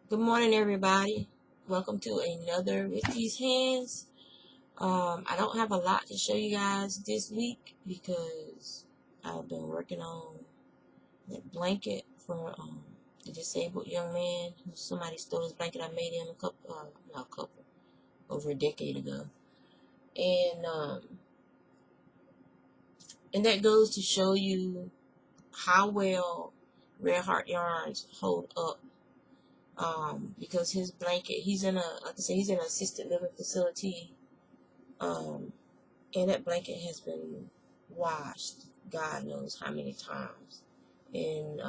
Good morning, everybody. Welcome to another With These Hands. I don't have a lot to show you guys this week because I've been working on that blanket for the disabled young man who somebody stole his blanket. I made him over a decade ago, and that goes to show you how well Red Heart yarns hold up. Because his blanket, he's in an assisted living facility, and that blanket has been washed, God knows how many times, and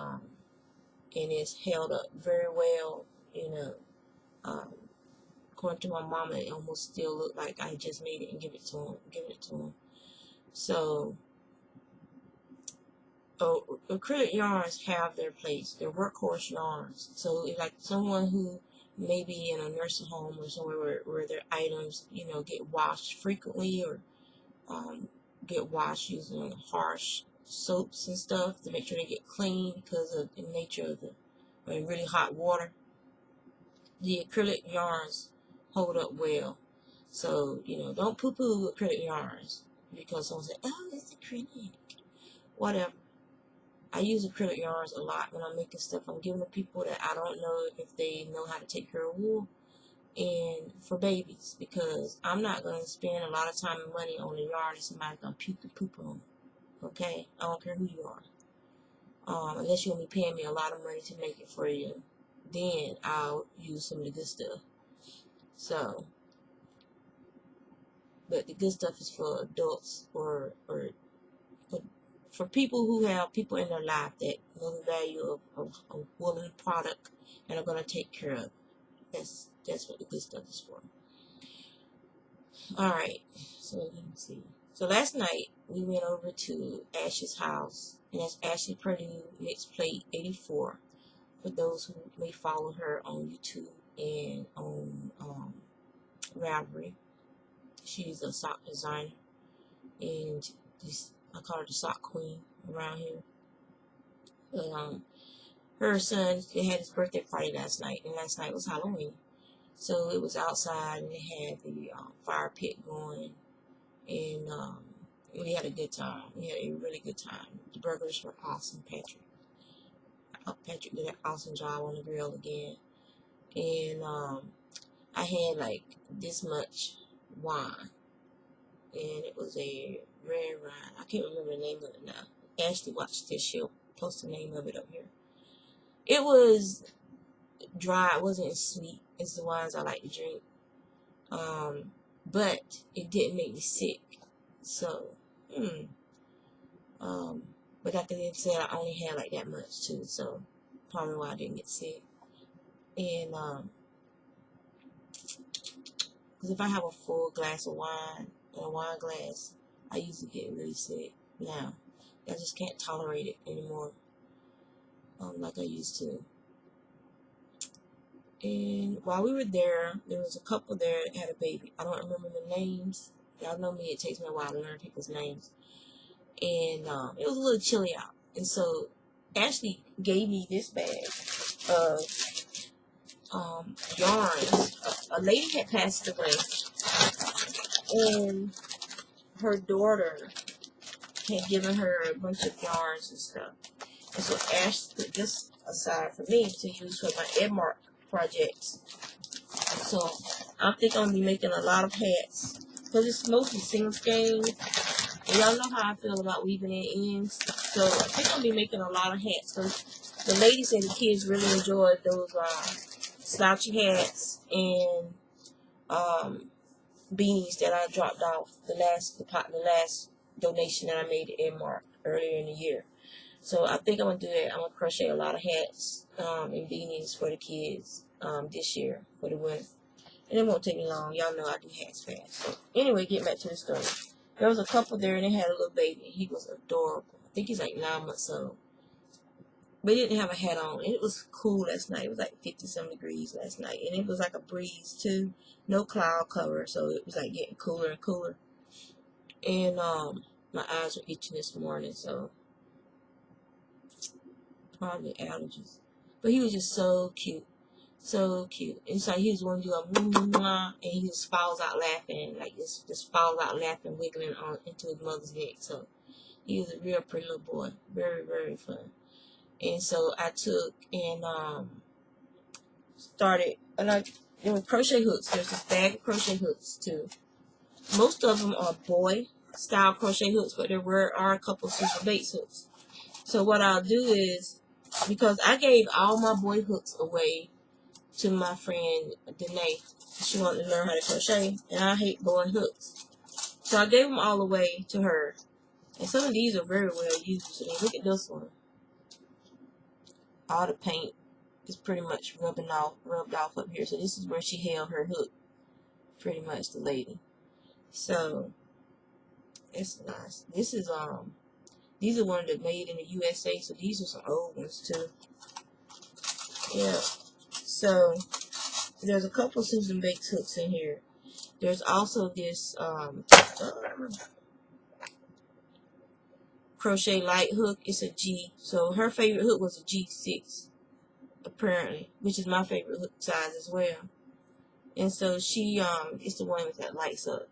it's held up very well. Um, according to my mama, it almost still looked like I just made it and giving it to him. So, acrylic yarns have their place. They're workhorse yarns. So, like someone who may be in a nursing home or somewhere where their items, get washed frequently or get washed using harsh soaps and stuff to make sure they get clean because of the nature of the really hot water. The acrylic yarns hold up well. So, don't poo-poo acrylic yarns because someone said, oh, it's acrylic. Whatever. I use acrylic yarns a lot when I'm making stuff. I'm giving to people that I don't know if they know how to take care of wool and for babies, because I'm not going to spend a lot of time and money on a yarn that somebody's going to puke and poop on. Okay? I don't care who you are. Unless you're going to be paying me a lot of money to make it for you, then I'll use some of the good stuff. So, but the good stuff is for adults or for people who have people in their life that know the value of woolen product and are going to take care of it. That's what the good stuff is for. Alright, so let me see. So last night we went over to Ash's house, and that's Ashley Purdue Mixed Plate 84 for those who may follow her on YouTube and on Ravelry. She's a sock designer, and I call her the sock queen around here. But her son, they had his birthday party last night, and last night was Halloween. So it was outside, and they had the fire pit going, and we had a good time. We had a really good time. The burgers were awesome, Patrick. Patrick did an awesome job on the grill again. And I had like this much wine, and it was a red wine. I can't remember the name of it now. Ashley watched this. She'll post the name of it up here. It was dry. It wasn't as sweet as the wines I like to drink. But it didn't make me sick. So, but after they said I only had like that much too, so probably why I didn't get sick. And because if I have a full glass of wine in a wine glass, I usually get really sick. Now, I just can't tolerate it anymore, like I used to. And while we were there was a couple there that had a baby. I don't remember the names. Y'all know me, it takes me a while to learn people's names. And it was a little chilly out. And so Ashley gave me this bag of yarns. A lady had passed away, and her daughter had given her a bunch of yarns and stuff. And so Ashley put this aside for me to use for my Edmark projects. So I think I'm going to be making a lot of hats, because it's mostly single skein. And y'all know how I feel about weaving in ends. So I think I'll be making a lot of hats. Because the ladies and the kids really enjoyed those slouchy hats and beanies that I dropped off the last donation that I made to Edmark earlier in the year. So I think I'm going to do that. I'm going to crochet a lot of hats and beanies for the kids this year for the winter. And it won't take me long. Y'all know I do hats fast. So anyway, get back to the story. There was a couple there, and they had a little baby. He was adorable. I think he's like 9 months old. But he didn't have a hat on. And it was cool last night. It was like 50-some degrees last night. And it was like a breeze, too. No cloud cover. So it was like getting cooler and cooler. And my eyes were itching this morning. So probably allergies. But he was just so cute. So cute. It's like he was one to do a mwah, and he just falls out laughing, like just falls out laughing, wiggling on into his mother's neck. So he was a real pretty little boy. Very, very fun. And so I took and started, and there were crochet hooks. There's this bag of crochet hooks too. Most of them are boy style crochet hooks, but there are a couple of Susan Bates hooks. So what I'll do is, because I gave all my boy hooks away to my friend Danae, she wanted to learn how to crochet, and I hate boy hooks, so I gave them all away to her. And some of these are very well used. I mean, look at this one. All the paint is pretty much rubbed off up here. So this is where she held her hook, pretty much, the lady. So it's nice. This is these are one that made in the USA. So these are some old ones too. Yeah. So there's a couple of Susan Bates hooks in here. There's also this crochet light hook. It's a G. So her favorite hook was a G6, apparently, which is my favorite hook size as well. And so she is the one with that lights up.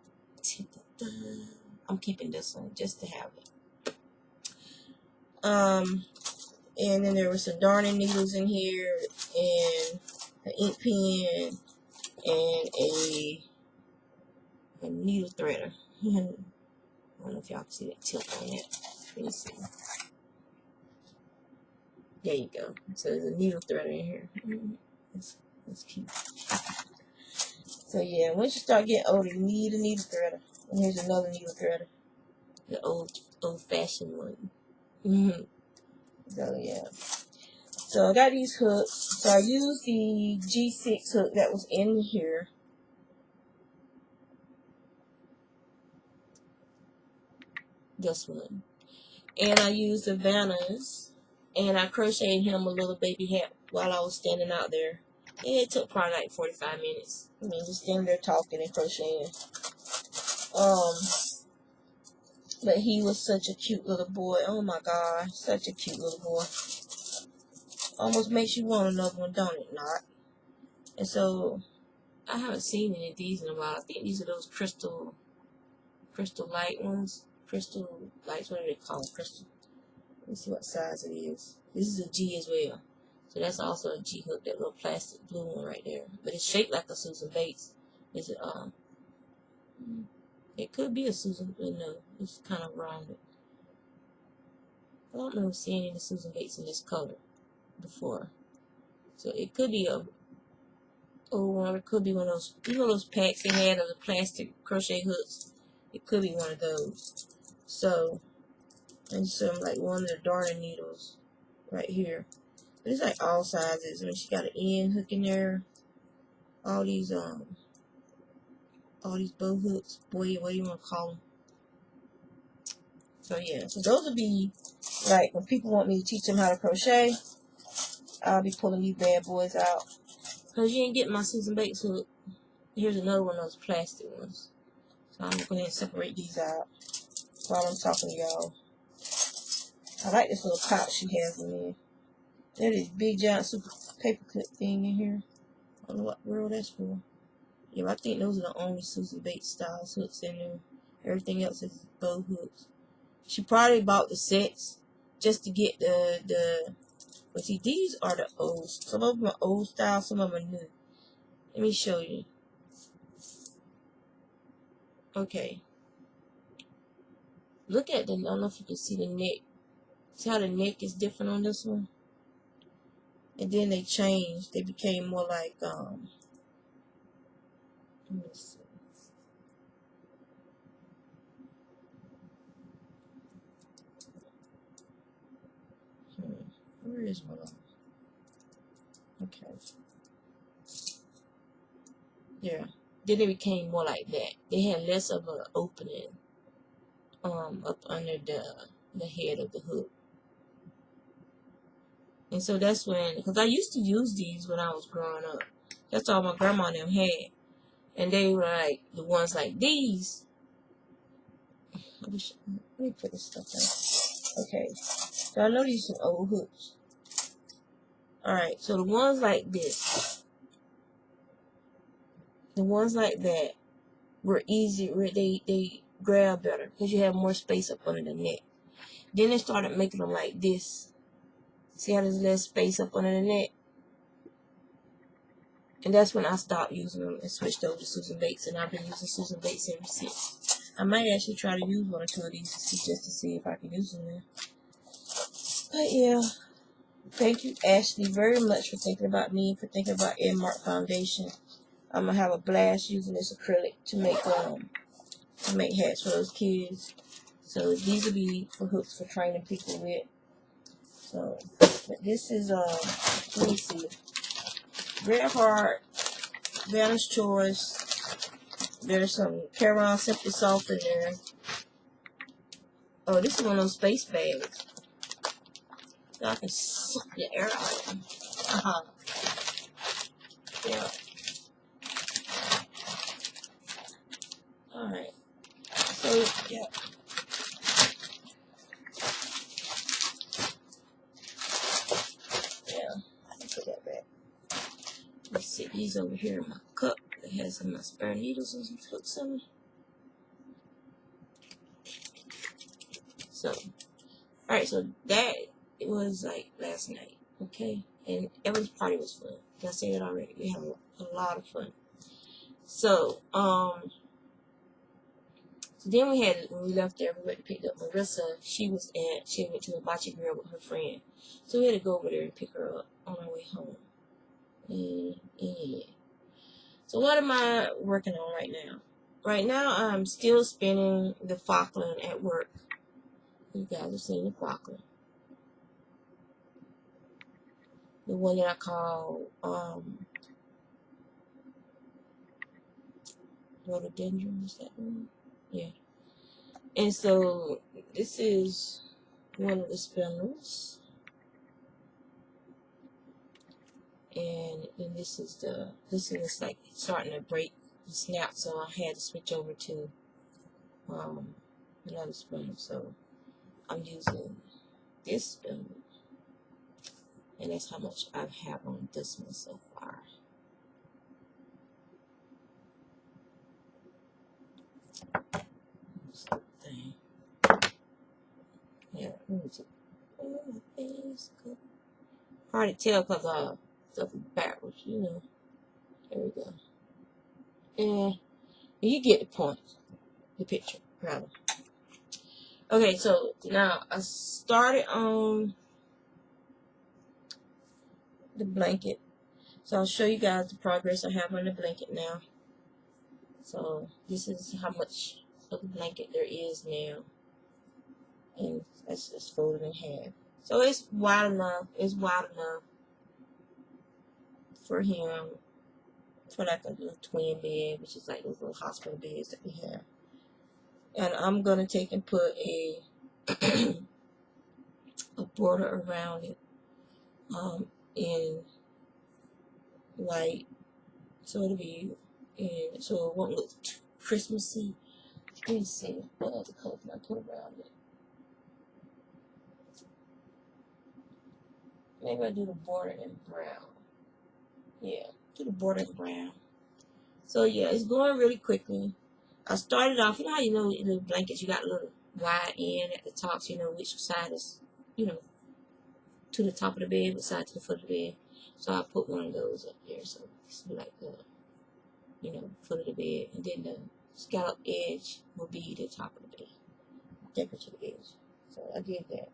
I'm keeping this one just to have it. And then there were some darning needles in here, and an ink pen, and a needle threader. I don't know if y'all can see that tilt on it. Let me see. There you go. So there's a needle threader in here. That's cute. So yeah, once you start getting older, you need a needle threader. And here's another needle threader, the old-fashioned one. So yeah. So I got these hooks. So I used the G6 hook that was in here. This one. And I used Savannah's, and I crocheted him a little baby hat while I was standing out there. And it took probably like 45 minutes. I mean, just standing there talking and crocheting. But he was such a cute little boy. Oh my God, such a cute little boy. Almost makes you want another one, don't it? Not. And so I haven't seen any of these in a while. I think these are those crystal light ones. Crystal lights, what do they call them? Crystal. Let's see what size it is. This is a G as well. So that's also a G hook, that little plastic blue one right there. But it's shaped like a Susan Bates. Is it it could be a Susan, but no, it's kind of rounded. I don't remember seeing any Susan Bates in this color before. So it could be a or it could be one of those, you know, those packs they had of the plastic crochet hooks. It could be one of those. So, and some like one of the darning needles right here. But it's like all sizes. I mean, she got an end hook in there. All these bow hooks. Boy, what do you want to call them? So yeah, so those will be like when people want me to teach them how to crochet. I'll be pulling these bad boys out. Because you ain't getting my Susan Bates hook. Here's another one of those plastic ones. So I'm going to go ahead and separate these out while I'm talking to y'all. I like this little pouch she has in there. There's this big giant super paper clip thing in here. I don't know what world that's for. Yeah, I think those are the only Susan Bates style hooks in there. Everything else is bow hooks. She probably bought the sets just to get but see, these are the old. Some of them are old style, some of them are new. Let me show you. Okay. Look at the, I don't know if you can see the neck. See how the neck is different on this one? And then they changed. They became more like, let me see. Where is one of them? Okay. Yeah. Then they became more like that. They had less of an opening up under the head of the hook. And so that's when, because I used to use these when I was growing up. That's all my grandma and them had. And they were like the ones like these. Let me put this stuff down. Okay. So I know these are some old hooks. Alright, so the ones like this. The ones like that were easier, where they grab better because you have more space up under the neck. Then they started making them like this. See how there's less space up under the neck? And that's when I stopped using them and switched over to Susan Bates, and I've been using Susan Bates ever since. I might actually try to use one or two of these just to see if I can use them there. But yeah, thank you, Ashley, very much for thinking about me, for thinking about Edmark Foundation. I'm gonna have a blast using this acrylic to make hats for those kids. So these will be for hooks for training people with. So, but this is let me see, Red Heart, Vanna's Choice. There's some Caron Simply Soft in there. Oh, this is one of those space bags. So I can suck the air out of them. Yeah. Alright. So, yeah. Yeah. I'll put that back. Let's see. These over here in my cup. It has some of my spare needles and some hooks on them. So, alright. So, that was like last night. Okay? And every party was fun. Did I say that already? We had a lot of fun. So, then we had, when we left there, we went and picked up Marissa. She went to a bocce grill with her friend. So we had to go over there and pick her up on our way home. Yeah. So what am I working on right now? Right now, I'm still spinning the Falkland at work. You guys have seen the Falkland. The one that I call, rhododendron, is that one? Yeah. And so this is one of the spindles, and then this is like starting to break and snap, so I had to switch over to another spindle. So I'm using this spindle, and that's how much I have on this one so far. Yeah, hard to tell because stuff is backwards, you know. There we go. And you get the point, the picture, rather. Okay, so now I started on the blanket. So I'll show you guys the progress I have on the blanket now. So this is how much of the blanket there is now. And that's just folded in half. So it's wide enough. It's wide enough for him, for like a little twin bed, which is like those little hospital beds that we have. And I'm going to take and put a border around it in white. So it'll be in, so it won't look too Christmassy. Let me see what other color can I put around it. Maybe I do the border in brown. Yeah, do the border in brown. So yeah, it's going really quickly. I started off, you know how you know in the blankets you got a little wide end at the top, so you know which side is, you know, to the top of the bed, which side to the foot of the bed. So I put one of those up there, so it's like the, you know, foot of the bed, and then the scallop edge will be the top of the bed, decorative edge. So I did that.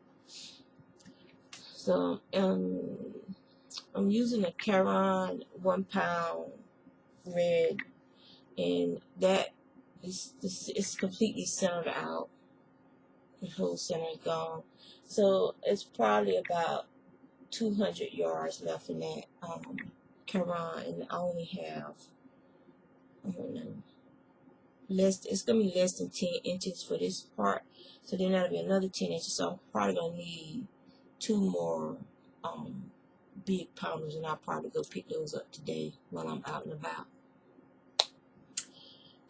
So I'm using a Caron 1 pound red, and that is it's completely centered out. The whole center is gone. So it's probably about 200 yards left in that Caron, and I only have, I don't know, it's gonna be less than 10 inches for this part. So then that'll be another 10 inches. So I'm probably gonna need 2 more big pounders, and I'll probably go pick those up today while I'm out and about.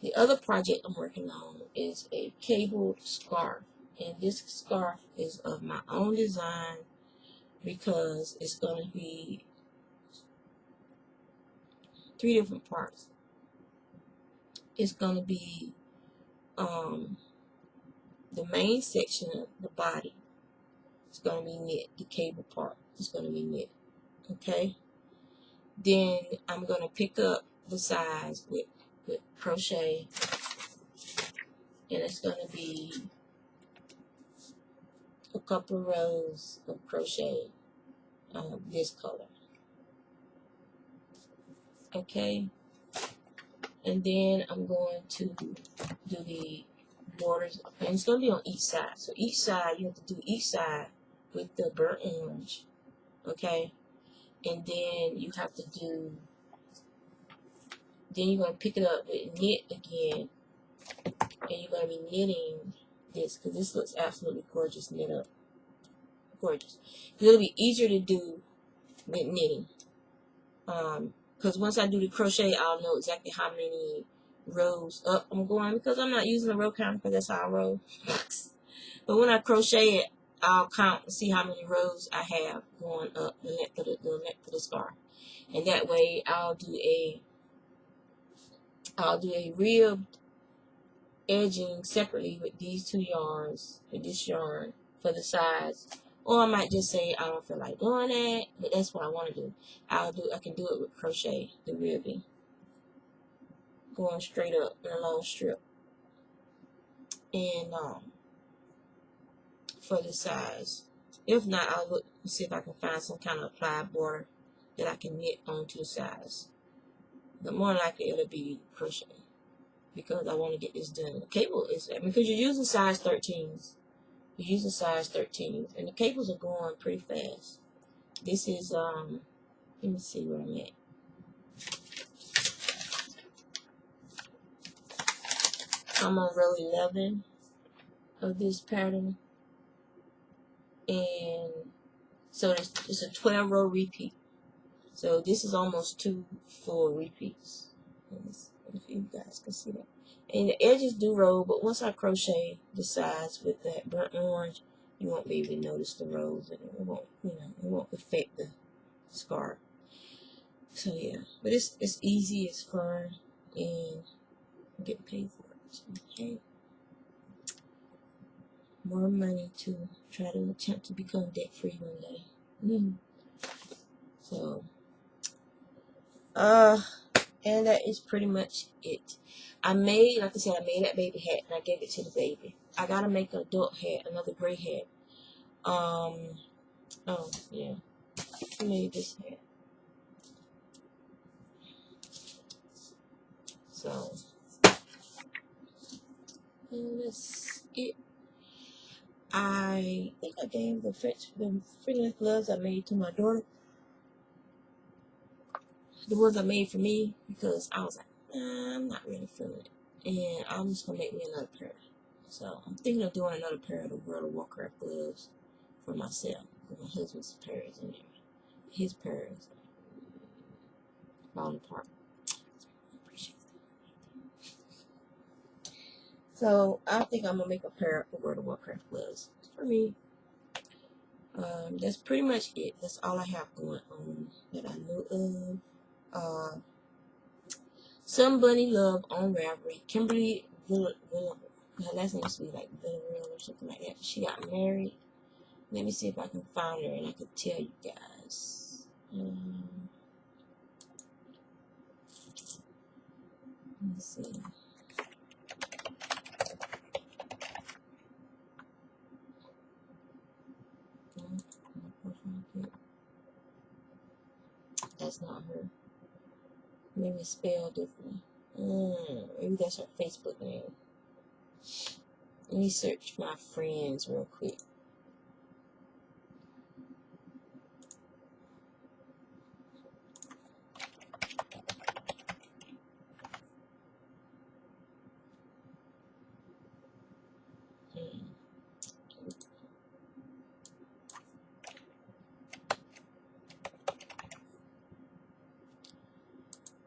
The other project I'm working on is a cabled scarf, and this scarf is of my own design because it's going to be 3 different parts. is going to be the main section of the body. It's going to be knit. The cable part is going to be knit. Okay. Then I'm going to pick up the size with crochet, and it's going to be a couple rows of crochet this color. Okay. And then I'm going to do the borders, and it's going to be on each side. So each side, you have to do each side with the burnt orange. Okay. And then you have to do, then you're going to pick it up with knit again, and you're going to be knitting this, because this looks absolutely gorgeous knit up. Gorgeous. It'll be easier to do with knitting. Because once I do the crochet, I'll know exactly how many rows up I'm going, because I'm not using a row counter, because that's how I roll. But when I crochet it, I'll count and see how many rows I have going up the length of the scarf. And that way I'll do a ribbed edging separately with these two yarns and this yarn for the sides. Or I might just say I don't feel like doing that, but that's what I want to do. I can do it with crochet, the ribbing, going straight up in a long strip. And for the size. If not, I'll look and see if I can find some kind of applied border that I can knit onto the size. But more likely it'll be crochet, because I want to get this done. The cable is, because you're using size 13s. You're using size 13s, and the cables are going pretty fast. This is, let me see where I'm at. I'm on row 11 of this pattern, and so it's a 12 row repeat. So this is almost 2 full repeats. If you guys can see that. And the edges do roll, but once I crochet the sides with that burnt orange, you won't be able to notice the rolls, and it won't, it won't affect the scarf. So yeah, but it's easy, it's fun, and I get paid for it. Okay. More money to try to attempt to become debt free one day. So, and that is pretty much it. I made, like I said, I made that baby hat, and I gave it to the baby. I gotta make an adult hat, another gray hat. Oh yeah, I made this hat. So, that's it. I think I gave the freelance gloves I made to my daughter. The ones I made for me, because I was like, I'm not really feeling it, and I'm just gonna make me another pair. So I'm thinking of doing another pair of the World of Warcraft gloves for myself. My husband's pair is in there. His pair is falling apart. So I think I'm gonna make a pair of the World of Warcraft gloves for me. That's pretty much it. That's all I have going on that I know of. Some Bunny Love on Ravelry. Kimberly her last name used to be like Villarreal or something like that. She got married. Let me see if I can find her and I can tell you guys. Let me see. That's not her. Maybe it's spelled differently. Maybe that's her Facebook name. Let me search my friends real quick.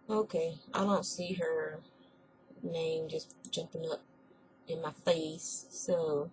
Okay, I don't see her name just jumping up in my face, so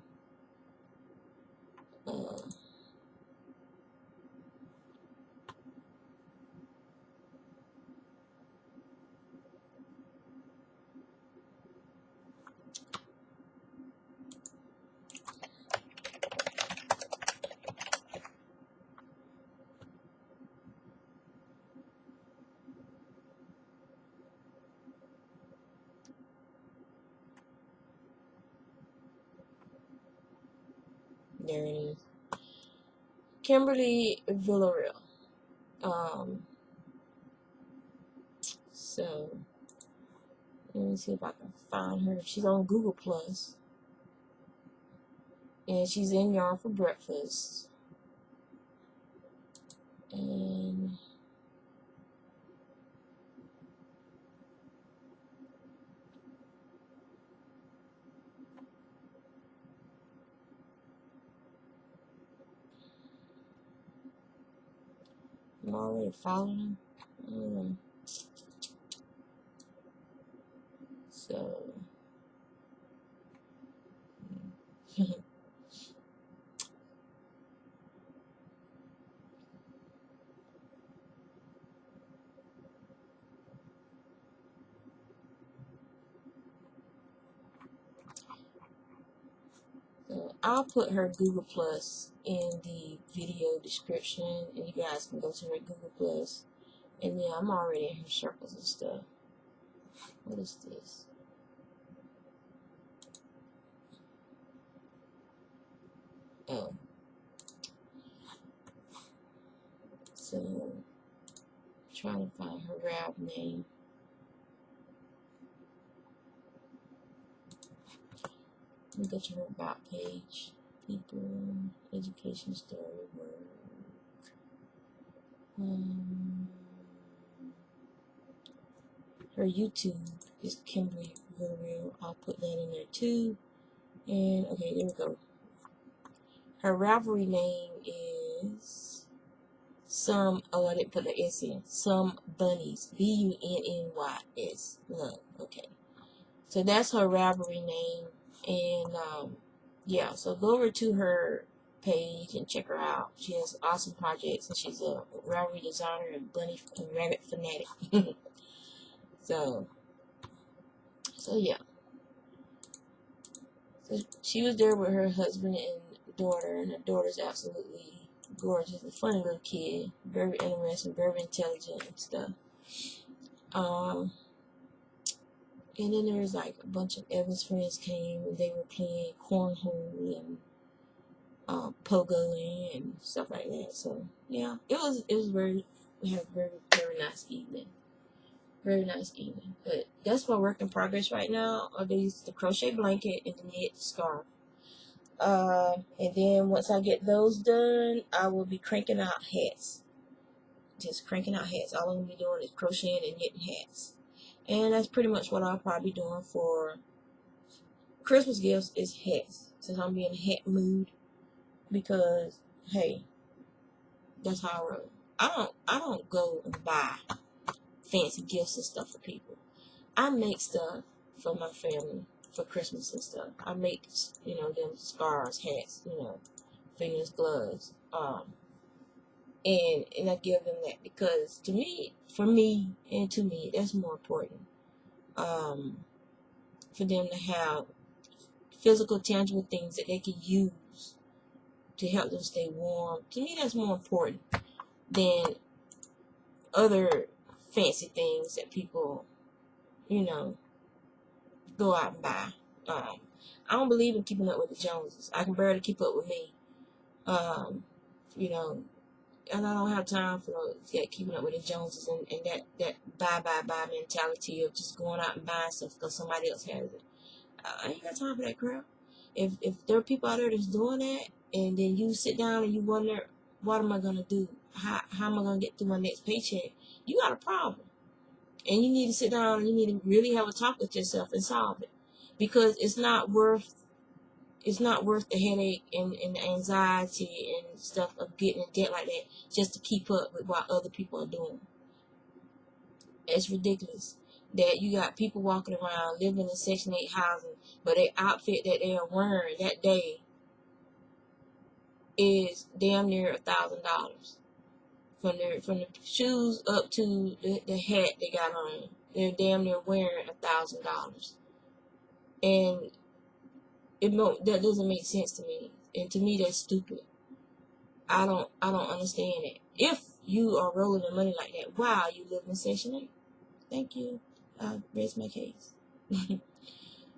There it is. Kimberly Villarreal. So let me see if I can find her. She's on Google Plus, and she's in Yarn for Breakfast. And I'm already following them. So I'll put her Google Plus in the video description, and you guys can go to her Google Plus. And then I'm already in her circles and stuff. What is this? Oh. So, trying to find her Rav name. Let me go to her about page. People, education story, work. Her YouTube is Kimberly Villarreal. I'll put that in there too. And okay, there we go. Her Ravelry name is I didn't put the S in. Some Bunnies. Bunnys. Look, okay. So that's her Ravelry name. And yeah, so go over to her page and check her out. She has awesome projects, and she's a Ravelry designer and bunny and rabbit fanatic. so yeah. So she was there with her husband and daughter, and her daughter's absolutely gorgeous, a funny little kid, very interesting, very intelligent and stuff. And then there was like a bunch of Evan's friends came, and they were playing cornhole and pogoing and stuff like that. So yeah, it was very, we had a very nice evening. Very nice evening. But that's my work in progress right now. Are the crochet blanket and the knit scarf. And then once I get those done, I will be cranking out hats. Just cranking out hats. All I'm gonna be doing is crocheting and knitting hats. And that's pretty much what I'll probably be doing for Christmas gifts is hats. Since I'm in a hat mood. Because hey, that's how I roll. I don't go and buy fancy gifts and stuff for people. I make stuff for my family for Christmas and stuff. I make, them scarves, hats, fingers, gloves, and I give them that because for me, that's more important. For them to have physical, tangible things that they can use to help them stay warm. To me, that's more important than other fancy things that people, go out and buy. I don't believe in keeping up with the Joneses. I can barely keep up with me. And I don't have time for keeping up with the Joneses and that buy mentality of just going out and buying stuff because somebody else has it. I ain't got time for that crap. If there are people out there that's doing that, and then you sit down and you wonder, what am I gonna do? How am I gonna get through my next paycheck? You got a problem, and you need to sit down and you need to really have a talk with yourself and solve it, because it's not worth the headache and the anxiety and stuff of getting in debt like that just to keep up with what other people are doing. It's ridiculous that you got people walking around living in Section 8 housing, but their outfit that they are wearing that day is damn near $1,000. From the shoes up to the hat they got on, they're damn near wearing $1,000. And that doesn't make sense to me. And to me, that's stupid. I don't understand it. If you are rolling the money like that, wow, you live in Section 8. Thank you. I raised my case.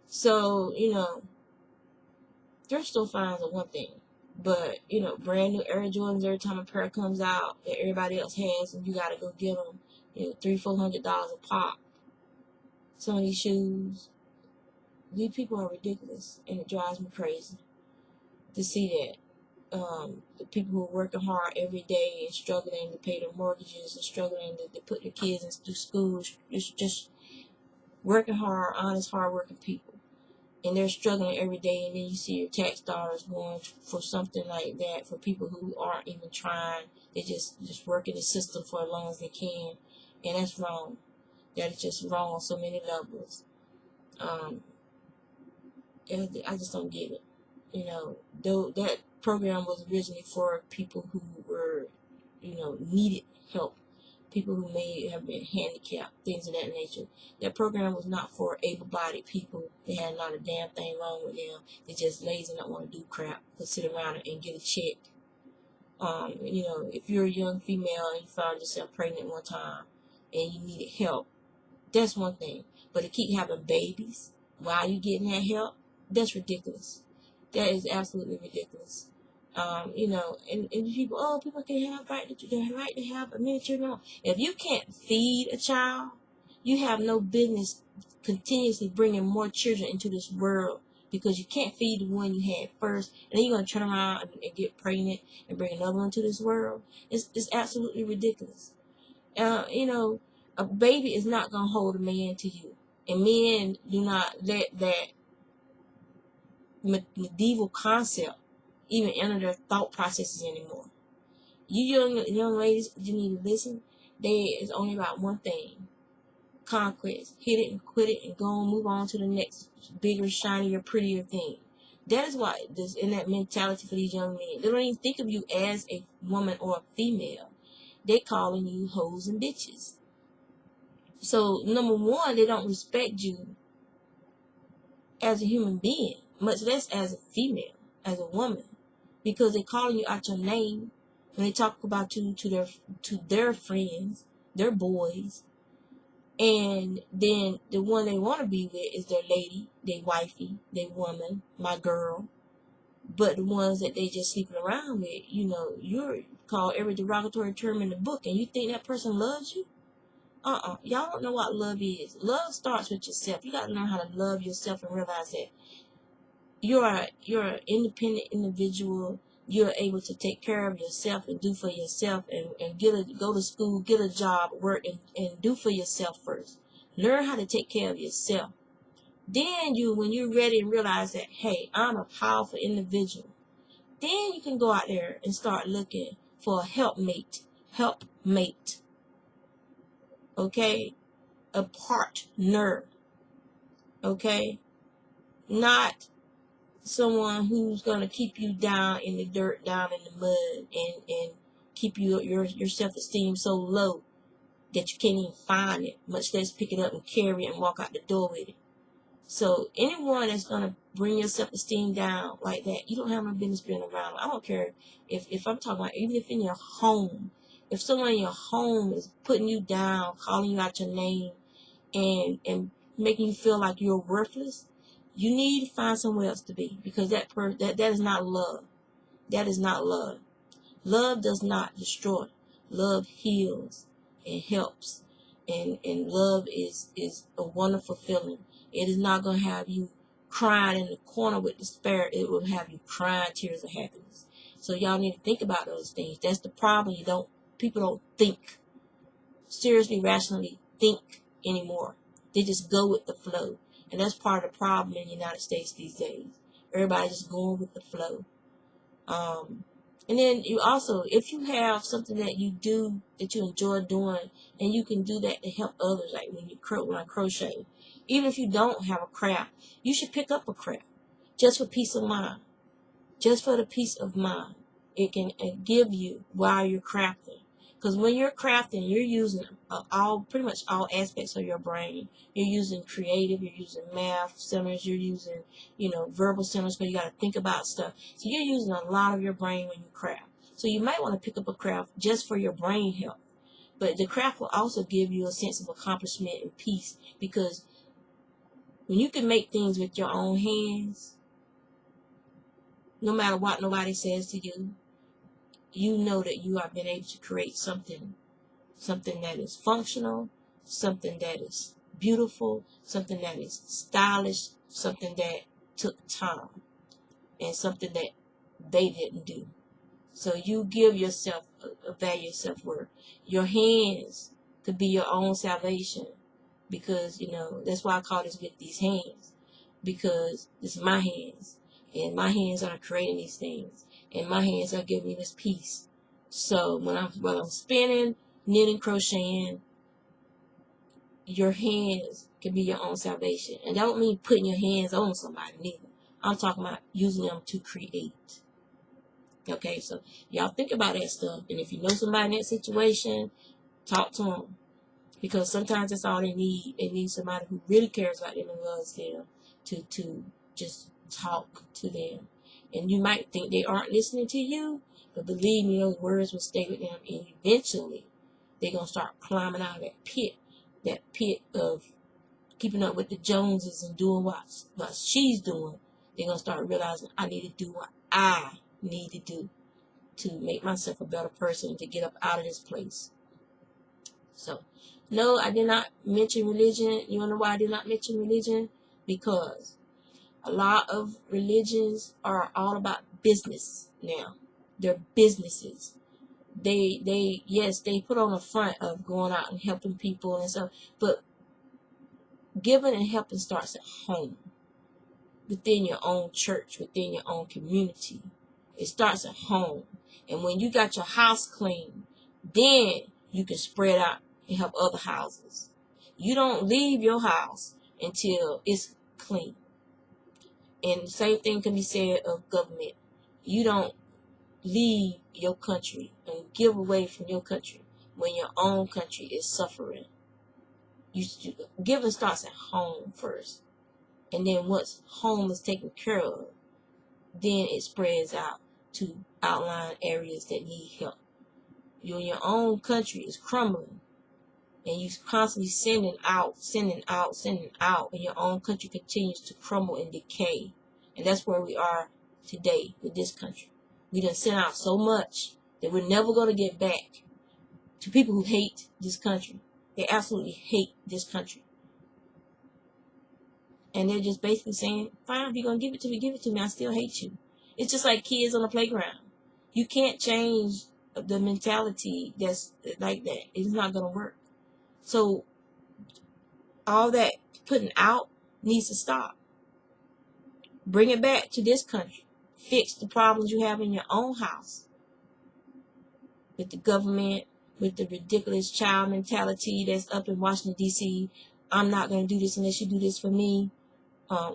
So, thrift store finds are one thing. But, you know, brand new Air Jordans every time a pair comes out that everybody else has, and you got to go get them, you know, $300-400 a pop. Some of these shoes, these people are ridiculous, and it drives me crazy to see that. The people who are working hard every day and struggling to pay their mortgages and struggling to put their kids through school, just working hard, honest, hard-working people. And they're struggling every day, and then you see your tax dollars going for something like that for people who aren't even trying. They just work in the system for as long as they can, and that's wrong. That is just wrong on so many levels. I just don't get it. You know, though that program was originally for people who were, you know, needed help, people who may have been handicapped, things of that nature. That program was not for able-bodied people. They had not a damn thing wrong with them. They just lazy and don't want to do crap, but sit around and get a check. You know, if you're a young female and you found yourself pregnant one time and you needed help, that's one thing. But to keep having babies while you getting that help, that's ridiculous. That is absolutely ridiculous. You know, and people, people can have the right to have a many children. No. If you can't feed a child, you have no business continuously bringing more children into this world, because you can't feed the one you had first, and then you're going to turn around and get pregnant and bring another one to this world. It's absolutely ridiculous. You know, a baby is not going to hold a man to you. And men do not let that medieval concept even enter their thought processes anymore. You young ladies, you need to listen. There is only about one thing: conquest. Hit it and quit it and go on, move on to the next bigger, shinier, prettier thing. That is why this in that mentality for these young men. They don't even think of you as a woman or a female. They calling you hoes and bitches. So number one, they don't respect you as a human being, much less as a female, as a woman, because they're calling you out your name when they talk about you to their friends, their boys, and then the one they want to be with is their lady, their wifey, their woman, my girl. But the ones that they just sleeping around with, you know, you're called every derogatory term in the book, and you think that person loves you? Y'all don't know what love is. Love starts with yourself. You got to learn how to love yourself and realize that you're an independent individual. You're able to take care of yourself and do for yourself, and go to school, get a job, work, and do for yourself first. Learn how to take care of yourself. Then when you're ready and realize that, hey, I'm a powerful individual, then you can go out there and start looking for a helpmate. Okay? A partner. Okay? Not someone who's going to keep you down in the dirt, down in the mud, and keep your self-esteem so low that you can't even find it, much less pick it up and carry it and walk out the door with it. So anyone that's going to bring your self-esteem down like that, you don't have no business being around. I don't care if I'm talking about, even if in your home, if someone in your home is putting you down, calling you out your name, and making you feel like you're worthless, you need to find somewhere else to be, because that is not love. That is not love. Love does not destroy. Love heals and helps, and love is a wonderful feeling. It is not going to have you crying in the corner with despair. It will have you crying tears of happiness. So y'all need to think about those things. That's the problem. People don't think seriously, rationally think anymore. They just go with the flow. And that's part of the problem in the United States these days. Everybody's just going with the flow. And then you also, if you have something that you do that you enjoy doing, and you can do that to help others, like when I crochet, even if you don't have a craft, you should pick up a craft just for peace of mind. Just for the peace of mind it can give you while you're crafting. Because when you're crafting, you're using pretty much all aspects of your brain. You're using creative, you're using math centers, you're using, verbal centers, because you got to think about stuff. So you're using a lot of your brain when you craft. So you might want to pick up a craft just for your brain health. But the craft will also give you a sense of accomplishment and peace, because when you can make things with your own hands, no matter what nobody says to you, you know that you have been able to create something that is functional, something that is beautiful, something that is stylish, something that took time, and something that they didn't do. So you give yourself a value of self-worth. Your hands could be your own salvation, because, that's why I call this with these hands, because this is my hands, and my hands are creating these things, and my hands are giving me this peace. So while I'm spinning, knitting, crocheting, your hands can be your own salvation. And that don't mean putting your hands on somebody neither. I'm talking about using them to create. Okay, so y'all think about that stuff. And if you know somebody in that situation, talk to them. Because sometimes that's all they need. They need somebody who really cares about them and loves them to just talk to them. And you might think they aren't listening to you, but believe me, those words will stay with them. And eventually, they're going to start climbing out of that pit of keeping up with the Joneses and doing what she's doing. They're going to start realizing, I need to do what I need to do to make myself a better person, to get up out of this place. So, no, I did not mention religion. You want to know why I did not mention religion? Because a lot of religions are all about business now. They're businesses. Yes, they put on the front of going out and helping people and stuff, but giving and helping starts at home, within your own church, within your own community. It starts at home. And when you got your house clean, then you can spread out and help other houses. You don't leave your house until it's clean. And the same thing can be said of government. You don't leave your country and give away from your country when your own country is suffering. Giving starts at home first. And then once home is taken care of, then it spreads out to outlying areas that need help. Your own country is crumbling, and you constantly sending out, and your own country continues to crumble and decay. And that's where we are today with this country. We done sent out so much that we're never going to get back to people who hate this country. They absolutely hate this country. And they're just basically saying, fine, if you're going to give it to me, I still hate you. It's just like kids on the playground. You can't change the mentality that's like that. It's not going to work. So all that putting out needs to stop. Bring it back to this country. Fix the problems you have in your own house. With the government, with the ridiculous child mentality that's up in Washington, D.C. I'm not going to do this unless you do this for me.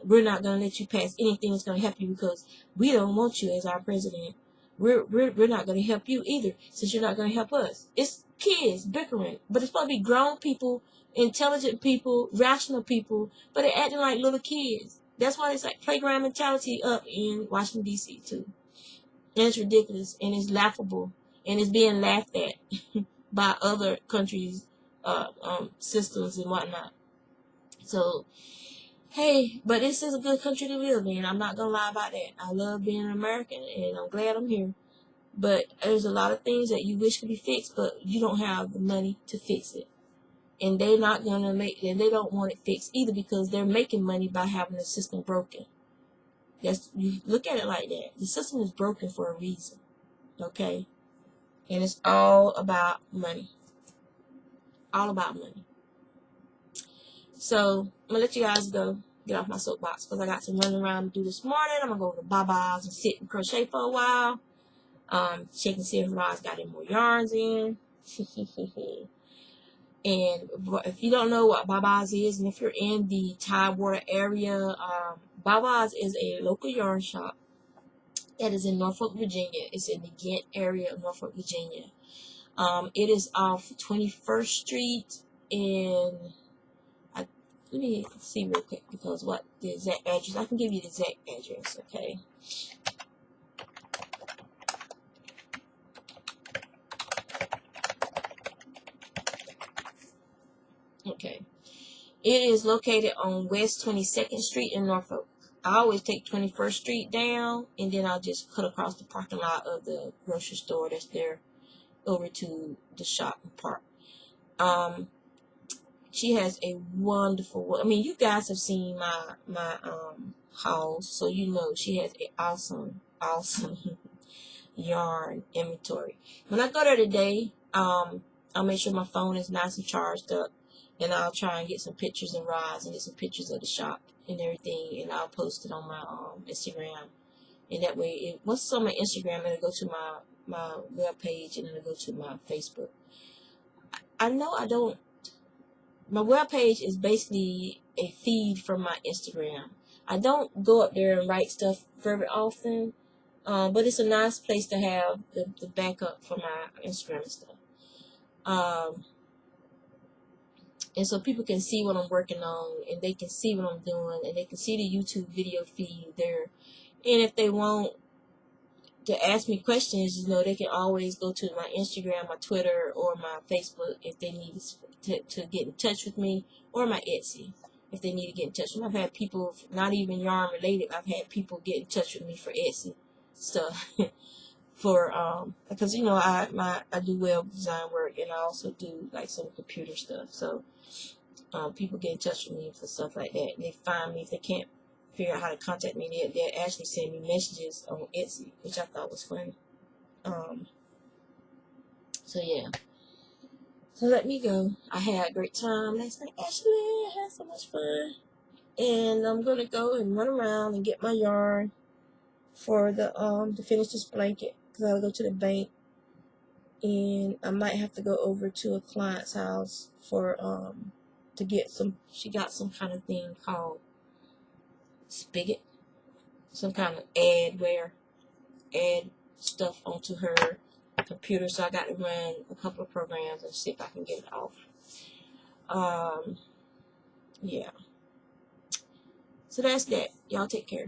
We're not going to let you pass anything that's going to help you because we don't want you as our president. We're not going to help you either since you're not going to help us. It's kids bickering, but it's supposed to be grown people, intelligent people, rational people, but they're acting like little kids. That's why it's like playground mentality up in Washington, D.C. too. And it's ridiculous, and it's laughable, and it's being laughed at by other countries' systems and whatnot. So, hey, but this is a good country to live in. I'm not going to lie about that. I love being an American, and I'm glad I'm here. But there's a lot of things that you wish could be fixed, but you don't have the money to fix it. And they're not going to and they don't want it fixed either because they're making money by having the system broken. You look at it like that. The system is broken for a reason. Okay? And it's all about money. All about money. So, I'm going to let you guys go. Get off my soapbox because I got some running around to do this morning. I'm going to go to Baba's and sit and crochet for a while. Check and see if Rod's got any more yarns in. And if you don't know what Baba's is, and if you're in the Tidewater area, Baba's is a local yarn shop that is in Norfolk, Virginia. It's in the Ghent area of Norfolk, Virginia. It is off 21st Street in... Let me see real quick because what the exact address. I can give you the exact address, okay? Okay. It is located on West 22nd Street in Norfolk. I always take 21st Street down, and then I'll just cut across the parking lot of the grocery store that's there over to the shopping park. She has a wonderful, I mean, you guys have seen my haul, so you know she has an awesome yarn inventory. When I go there today, I'll make sure my phone is nice and charged up, and I'll try and get some pictures and rods and get some pictures of the shop and everything, and I'll post it on my Instagram. And that way, once it's on my Instagram, it'll go to my web page, and it'll go to my Facebook. I know I don't. My web page is basically a feed from my Instagram. I don't go up there and write stuff very often, but it's a nice place to have the backup for my Instagram and stuff. And so people can see what I'm working on, and they can see what I'm doing, and they can see the YouTube video feed there. And if they want to ask me questions, you know, they can always go to my Instagram, my Twitter, or my Facebook if they need to get in touch with me, or my Etsy if they need to get in touch with me. I've had people, not even yarn related, I've had people get in touch with me for Etsy stuff. For because you know I do web design work, and I also do like some computer stuff. So people get in touch with me for stuff like that. And they find me if they can't figure out how to contact me. They'll actually send me messages on Etsy, which I thought was funny. So yeah. So let me go. I had a great time last night. Ashley, I had so much fun. And I'm gonna go and run around and get my yarn for the to finish this blanket, because I'll go to the bank, and I might have to go over to a client's house for to get some. She got some kind of thing called spigot, some kind of add stuff onto her computer, so I got to run a couple of programs and see if I can get it off. Yeah. So that's that. Y'all take care.